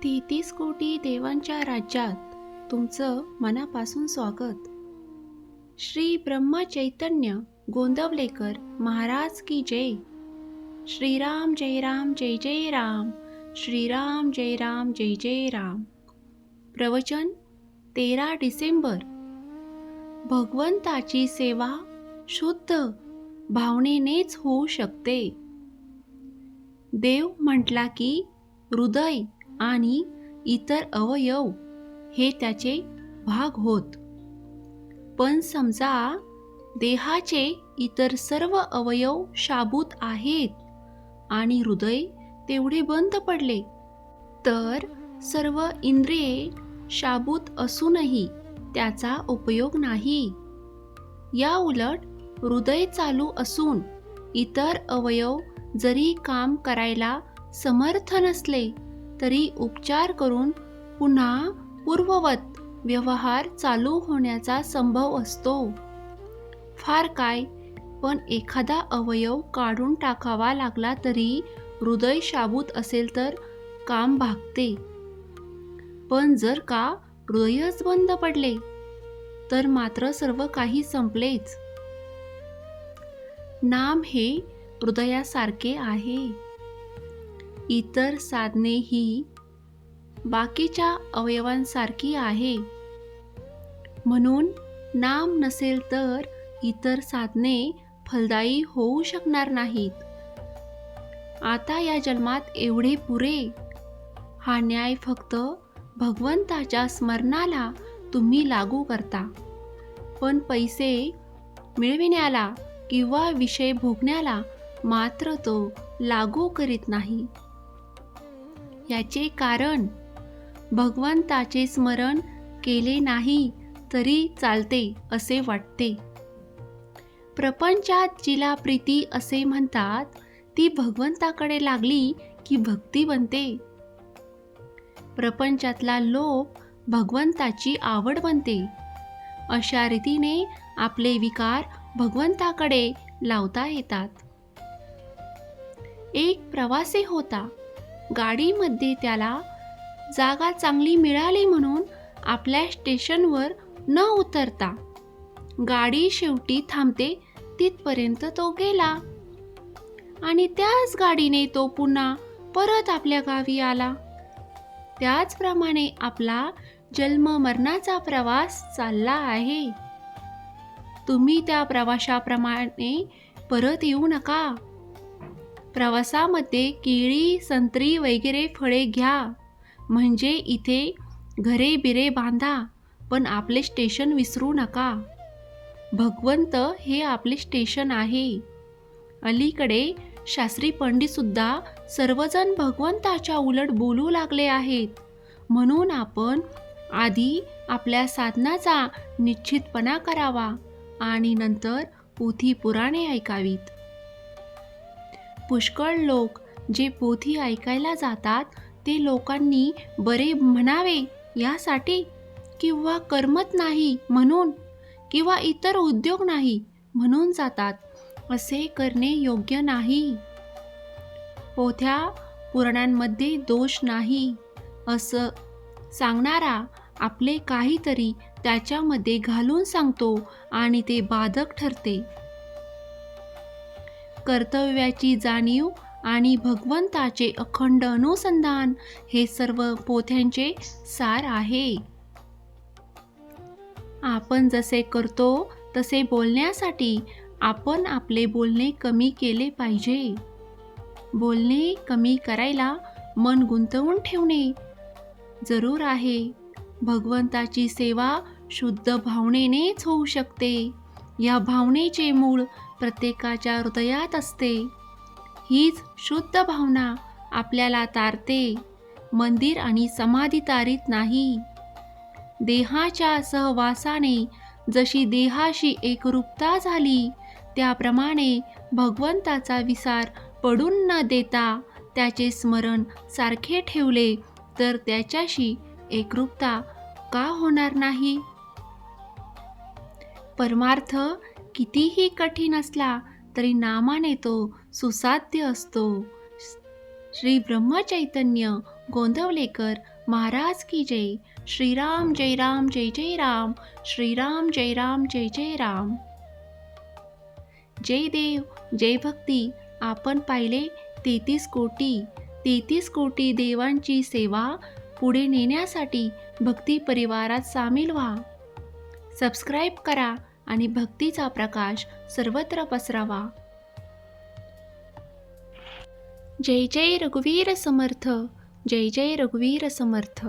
तेहतीस कोटी देवांच्या राज्यात तुमचं मनापासून स्वागत. श्री ब्रह्म चैतन्य गोंदवलेकर महाराज की जय. श्रीराम जय राम जय जय राम. श्रीराम जय राम जय जय राम. प्रवचन 13 डिसेंबर. भगवंताची सेवा शुद्ध भावनेनेच होऊ शकते. देव म्हटला की हृदय आणि इतर अवयव हे त्याचे भाग होत. पण समजा देहाचे इतर सर्व अवयव शाबूत आहेत आणि हृदय तेवढे बंद पडले, तर सर्व इंद्रिये शाबूत असूनही त्याचा उपयोग नाही. या उलट हृदय चालू असून इतर अवयव जरी काम करायला समर्थ नसले तरी उपचार करून पुन्हा पूर्ववत व्यवहार चालू होण्याचा संभव असतो. फार काय, पण एखादा अवयव काढून टाकावा लागला तरी हृदय शाबूत असेल तर काम भागते. पण जर का हृदयच बंद पडले तर मात्र सर्व काही संपलेच. नाम हे हृदयासारखे आहे. इतर साधने ही बाकीच्या अवयवांसारखी आहे. म्हणून नाम नसेल तर इतर साधने फलदायी होऊ शकणार नाहीत. आता या जन्मात एवढे पुरे. हा न्याय फक्त भगवंताच्या स्मरणाला तुम्ही लागू करता, पण पैसे मिळविण्याला किंवा विषय भोगण्याला मात्र तो लागू करीत नाही. याचे कारण भगवंताचे स्मरण केले नाही तरी चालते असे वाटते. प्रपंचात जिला प्रीती असे म्हणतात ती भगवंताकडे लागली की भक्ती बनते. प्रपंचातला लोभ भगवंताची आवड बनते. अशा रीतीने आपले विकार भगवंताकडे लावता येतात. एक प्रवासी होता. गाडीमध्ये त्याला जागा चांगली मिळाली म्हणून आपल्या स्टेशनवर न उतरता गाडी शेवटी थांबते तिथपर्यंत तो गेला आणि त्याच गाडीने तो पुन्हा परत आपल्या गावी आला. त्याचप्रमाणे आपला जन्म मरणाचा प्रवास चालला आहे. तुम्ही त्या प्रवाशाप्रमाणे परत येऊ नका. प्रवासामध्ये केळी, संत्री वगैरे फळे घ्या, म्हणजे इथे घरे बिरे बांधा, पण आपले स्टेशन विसरू नका. भगवंत हे आपले स्टेशन आहे. अलीकडे शास्त्री पंडित सुद्धा सर्वजण भगवंताच्या उलट बोलू लागले आहेत. म्हणून आपण आधी आपल्या साधनाचा निश्चितपणा करावा आणि नंतर पोथी पुराणे ऐकावीत. पुष्कळ लोक जे पोथी ऐकायला जातात ते लोकांनी बरे म्हणावे यासाठी, किंवा करमत नाही म्हणून, किंवा इतर उद्योग नाही म्हणून जातात. असे करणे योग्य नाही. पोथ्या पुराणांमध्ये दोष नाही असं सांगणारा आपले काहीतरी त्याच्यामध्ये घालून सांगतो आणि ते बाधक ठरते. कर्तव्याची जाणीव आणि भगवंताचे अखंड अनुसंधान हे सर्व पोथ्यांचे सार आहे. आपण जसे करतो तसे बोलण्यासाठी आपण आपले बोलणे कमी केले पाहिजे. बोलणे कमी करायला मन गुंतवून ठेवणे जरूर आहे. भगवंताची सेवा शुद्ध भावनेनेच होऊ शकते. या भावनेचे मूळ प्रत्येकाच्या हृदयात असते. हीच शुद्ध भावना आपल्याला तारते. मंदिर आणि समाधी तारीत नाही. देहाच्या सहवासाने जशी देहाशी एकरूपता झाली, त्याप्रमाणे भगवंताचा विसार पडून न देता त्याचे स्मरण सारखे ठेवले तर त्याच्याशी एकरूपता का होणार नाही? परमार्थ कितीही कठीण असला तरी नामाने तो सुसाध्य असतो. श्री ब्रह्मचैतन्य गोंदवलेकर महाराज की जय. श्रीराम जय राम जय जय राम. श्रीराम जय राम जय जय राम. जय देव जय भक्ती. आपण पाहिले 33 कोटी देवांची सेवा पुढे नेण्यासाठी भक्ती परिवारात सामील व्हा. सबस्क्राईब करा आणि भक्तीचा प्रकाश सर्वत्र पसरावा. जय जय रघुवीर समर्थ. जय जय रघुवीर समर्थ.